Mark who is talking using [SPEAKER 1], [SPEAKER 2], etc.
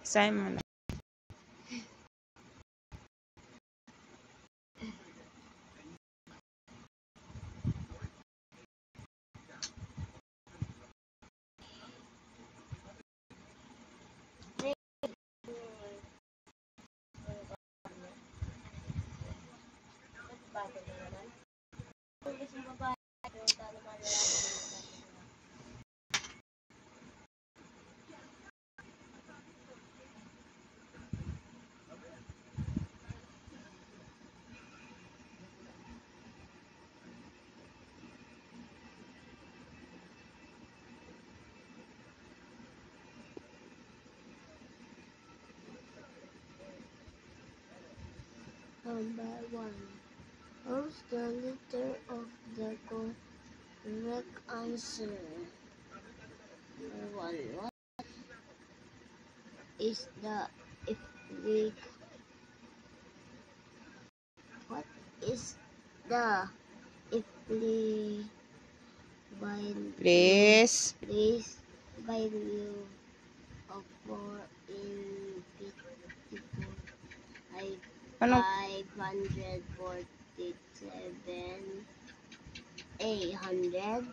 [SPEAKER 1] Simon.
[SPEAKER 2] Number 1. What's the letter of the correct answer? Number 1. What is the
[SPEAKER 1] Please.
[SPEAKER 2] value of 4 in 54?
[SPEAKER 1] Ano?
[SPEAKER 2] 547, 100,